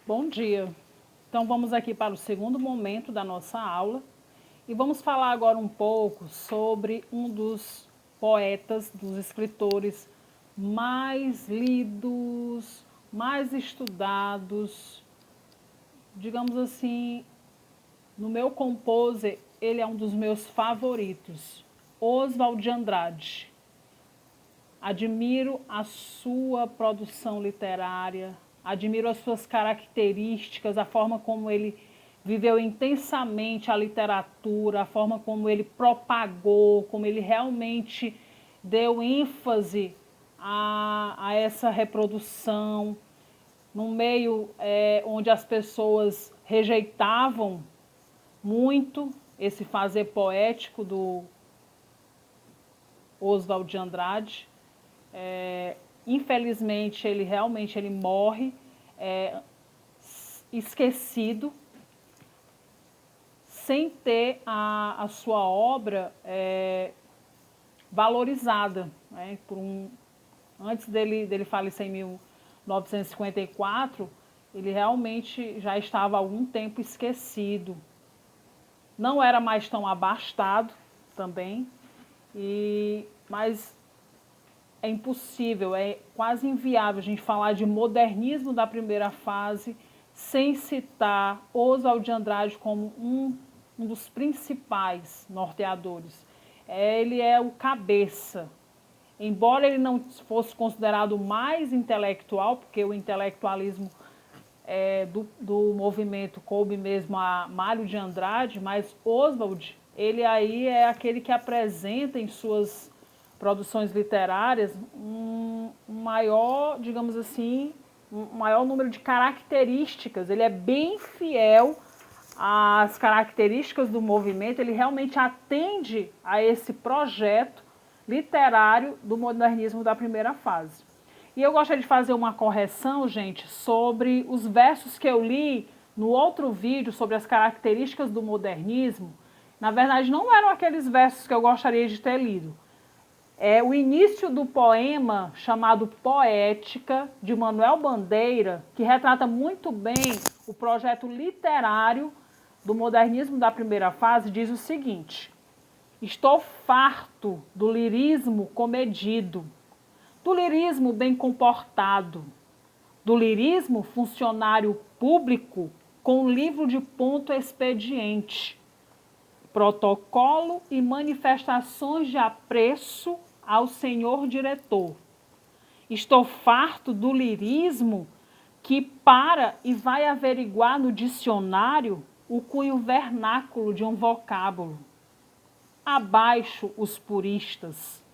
Bom dia. Então vamos aqui para o segundo momento da nossa aula e vamos falar agora um pouco sobre um dos poetas, dos escritores mais lidos, mais estudados, digamos assim, no meu composer, ele é um dos meus favoritos, Oswald de Andrade. Admiro a sua produção literária, admiro as suas características, a forma como ele viveu intensamente a literatura, a forma como ele propagou, como ele realmente deu ênfase a essa reprodução, num meio onde as pessoas rejeitavam muito esse fazer poético do Oswald de Andrade. Infelizmente, ele morre esquecido, sem ter a sua obra valorizada. Né? Antes dele falecer em 1954, ele realmente já estava há algum tempo esquecido. Não era mais tão abastado também, mas é impossível, é quase inviável a gente falar de modernismo da primeira fase sem citar Oswald de Andrade como um dos principais norteadores. Ele é o cabeça. Embora ele não fosse considerado o mais intelectual, porque o intelectualismo do movimento coube mesmo a Mário de Andrade, mas Oswald, ele aí é aquele que apresenta em suas produções literárias um maior, digamos assim, um maior número de características. Ele é bem fiel às características do movimento, ele realmente atende a esse projeto literário do modernismo da primeira fase. E eu gostaria de fazer uma correção, gente, sobre os versos que eu li no outro vídeo sobre as características do modernismo. Na verdade, não eram aqueles versos que eu gostaria de ter lido. É o início do poema chamado Poética, de Manuel Bandeira, que retrata muito bem o projeto literário do modernismo da primeira fase, diz o seguinte: estou farto do lirismo comedido, do lirismo bem comportado, do lirismo funcionário público com livro de ponto expediente, protocolo e manifestações de apreço ao senhor diretor. Estou farto do lirismo que para e vai averiguar no dicionário o cunho vernáculo de um vocábulo. Abaixo os puristas.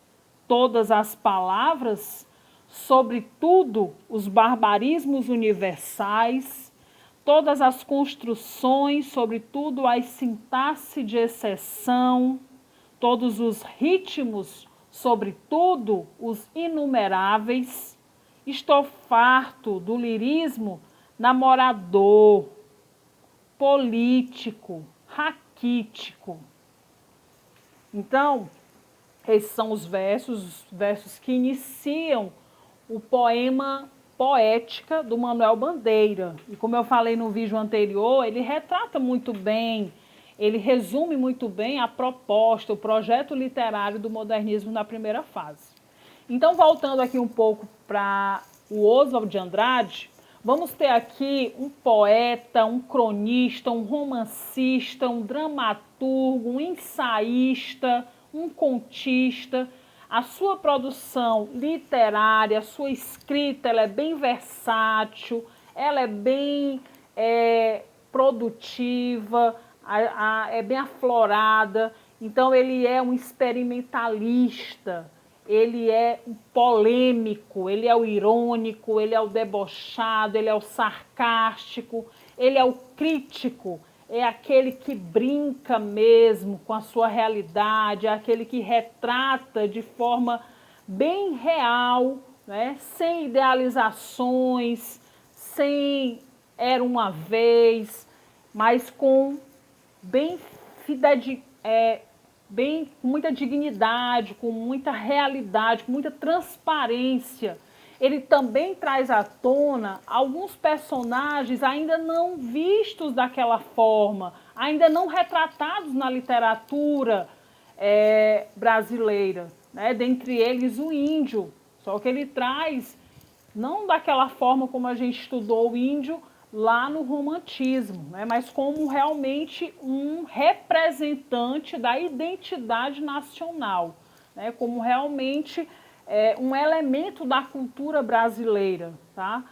Todas as palavras, sobretudo os barbarismos universais, todas as construções, sobretudo as sintaxe de exceção, todos os ritmos, sobretudo os inumeráveis. Estou farto do lirismo namorador, político, raquítico. Então, esses são os versos que iniciam o poema Poética do Manuel Bandeira. E como eu falei no vídeo anterior, ele retrata muito bem, ele resume muito bem a proposta, o projeto literário do modernismo na primeira fase. Então, voltando aqui um pouco para o Oswald de Andrade, vamos ter aqui um poeta, um cronista, um romancista, um dramaturgo, um ensaísta, um contista. A sua produção literária, a sua escrita, ela é bem versátil, ela é bem produtiva, é bem aflorada. Então, ele é um experimentalista, ele é o polêmico, ele é o irônico, ele é o debochado, ele é o sarcástico, ele é o crítico, é aquele que brinca mesmo com a sua realidade, é aquele que retrata de forma bem real, né? Sem idealizações, sem era uma vez, mas com com muita dignidade, com muita realidade, com muita transparência. ele também traz à tona alguns personagens ainda não vistos daquela forma, ainda não retratados na literatura brasileira, né? Dentre eles o índio, só que ele traz não daquela forma como a gente estudou o índio lá no romantismo, né? Mas como realmente um representante da identidade nacional, né? Como realmente um elemento da cultura brasileira, tá?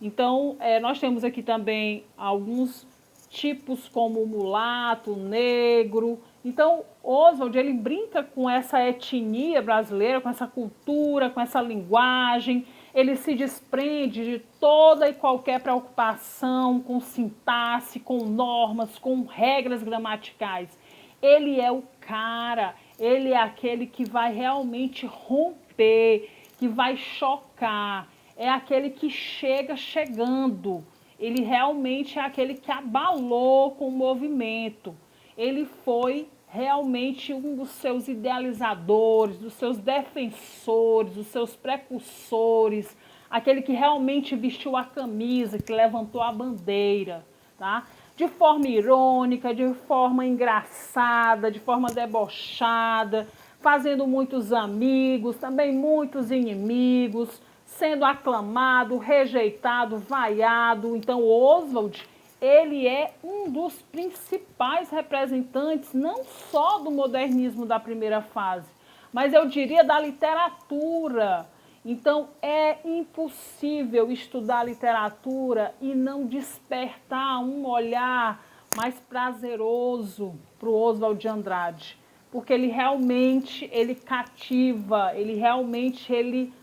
Então, nós temos aqui também alguns tipos como o mulato, o negro. Então, Oswald, ele brinca com essa etnia brasileira, com essa cultura, com essa linguagem. Ele se desprende de toda e qualquer preocupação com sintaxe, com normas, com regras gramaticais. Ele é o cara, ele é aquele que vai realmente romper, que vai chocar. É aquele que chega chegando. Ele realmente é aquele que abalou com o movimento. Ele foi realmente um dos seus idealizadores, dos seus defensores, dos seus precursores, aquele que realmente vestiu a camisa, que levantou a bandeira, tá? De forma irônica, de forma engraçada, de forma debochada, fazendo muitos amigos, também muitos inimigos, sendo aclamado, rejeitado, vaiado. Então, Oswald, ele é um dos principais representantes, não só do modernismo da primeira fase, mas eu diria da literatura. Então, é impossível estudar literatura e não despertar um olhar mais prazeroso para o Oswald de Andrade, porque ele realmente, ele cativa, ele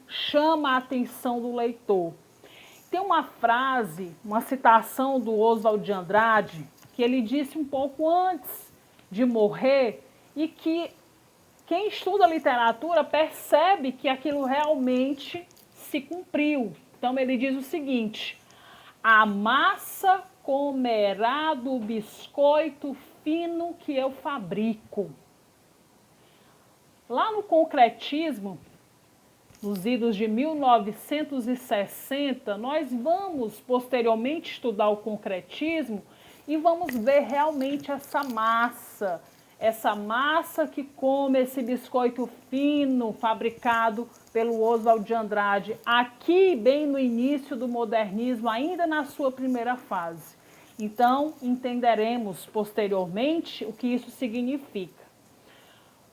chama a atenção do leitor. Tem uma frase, uma citação do Oswald de Andrade, que ele disse um pouco antes de morrer e que quem estuda literatura percebe que aquilo realmente se cumpriu. Então ele diz o seguinte: a massa comerá do biscoito fino que eu fabrico. Lá no concretismo, nos idos de 1960, nós vamos posteriormente estudar o concretismo e vamos ver realmente essa massa que come esse biscoito fino fabricado pelo Oswald de Andrade, aqui bem no início do modernismo, ainda na sua primeira fase. Então, entenderemos posteriormente o que isso significa.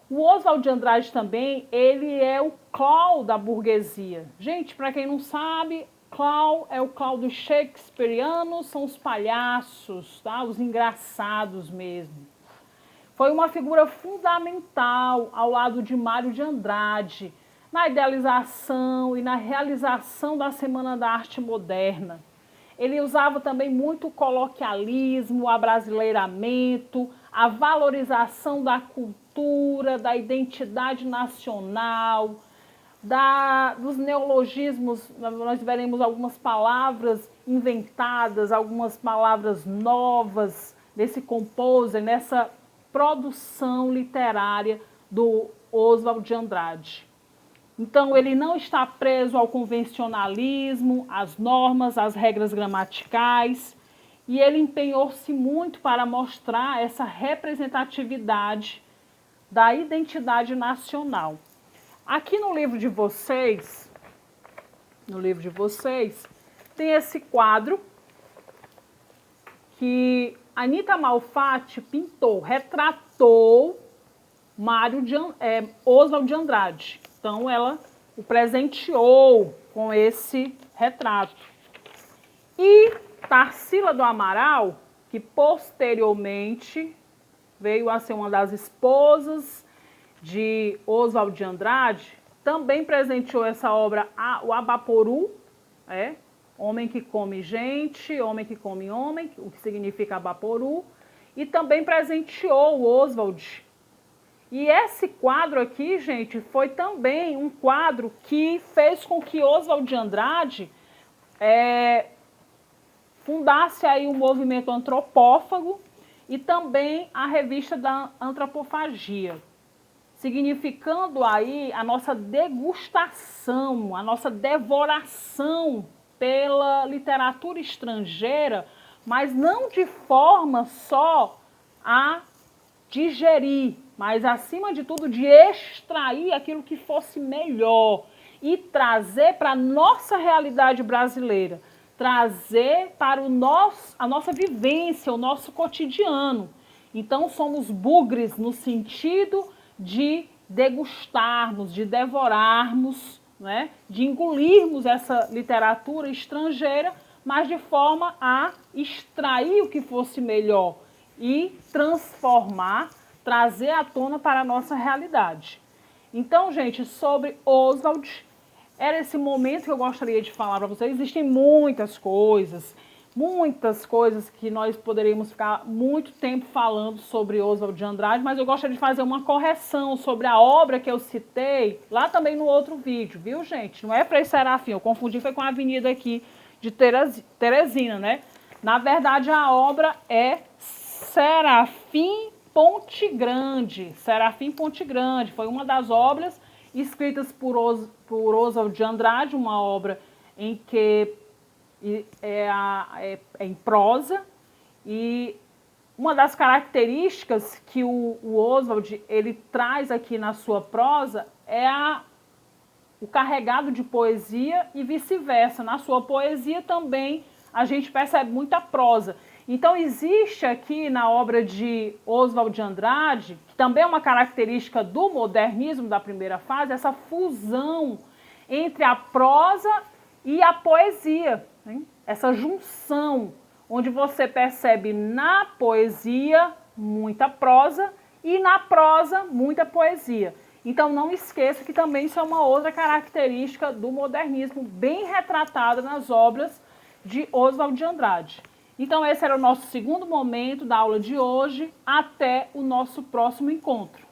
O Oswald de Andrade também, ele é o Clown da burguesia. Gente, para quem não sabe, Clown é o Clown dos shakespearianos, são os palhaços, tá? Os engraçados mesmo. Foi uma figura fundamental ao lado de Mário de Andrade, na idealização e na realização da Semana da Arte Moderna. Ele usava também muito o coloquialismo, o abrasileiramento, a valorização da cultura, da identidade nacional, dos neologismos. Nós veremos algumas palavras inventadas, algumas palavras novas nesse composer, nessa produção literária do Oswald de Andrade. Então, ele não está preso ao convencionalismo, às normas, às regras gramaticais, e ele empenhou-se muito para mostrar essa representatividade da identidade nacional. Aqui no livro de vocês, tem esse quadro que Anita Malfatti pintou, retratou Oswald de Andrade. Então, ela o presenteou com esse retrato. E Tarsila do Amaral, que posteriormente veio a ser uma das esposas de Oswald de Andrade, também presenteou essa obra, o Abaporu, homem que come gente, homem que come homem, o que significa Abaporu, e também presenteou o Oswald. E esse quadro aqui, gente, foi também um quadro que fez com que Oswald de Andrade fundasse aí o movimento antropófago e também a revista da antropofagia. significando aí a nossa degustação, a nossa devoração pela literatura estrangeira, mas não de forma só a digerir, mas acima de tudo de extrair aquilo que fosse melhor e trazer para a nossa realidade brasileira, trazer para a nossa vivência, o nosso cotidiano. Então somos bugres no sentido de degustarmos, de devorarmos, né, de engolirmos essa literatura estrangeira, mas de forma a extrair o que fosse melhor e transformar, trazer à tona para a nossa realidade. Então, gente, sobre Oswald, era esse momento que eu gostaria de falar para vocês. Existem muitas coisas que nós poderíamos ficar muito tempo falando sobre Oswald de Andrade, mas eu gostaria de fazer uma correção sobre a obra que eu citei lá também no outro vídeo, viu, gente? Não é Frei Serafim, eu confundi foi com a avenida aqui de Teresina, né? Na verdade, a obra é Serafim Ponte Grande. Serafim Ponte Grande foi uma das obras escritas por Oswald de Andrade, uma obra em que é em prosa, e uma das características que o Oswald ele traz aqui na sua prosa é o carregado de poesia e vice-versa. Na sua poesia também a gente percebe muita prosa. Então existe aqui na obra de Oswald de Andrade, que também é uma característica do modernismo da primeira fase, essa fusão entre a prosa e a poesia, né? Essa junção, onde você percebe na poesia muita prosa e na prosa muita poesia. Então não esqueça que também isso é uma outra característica do modernismo, bem retratada nas obras de Oswald de Andrade. Então esse era o nosso segundo momento da aula de hoje. Até o nosso próximo encontro.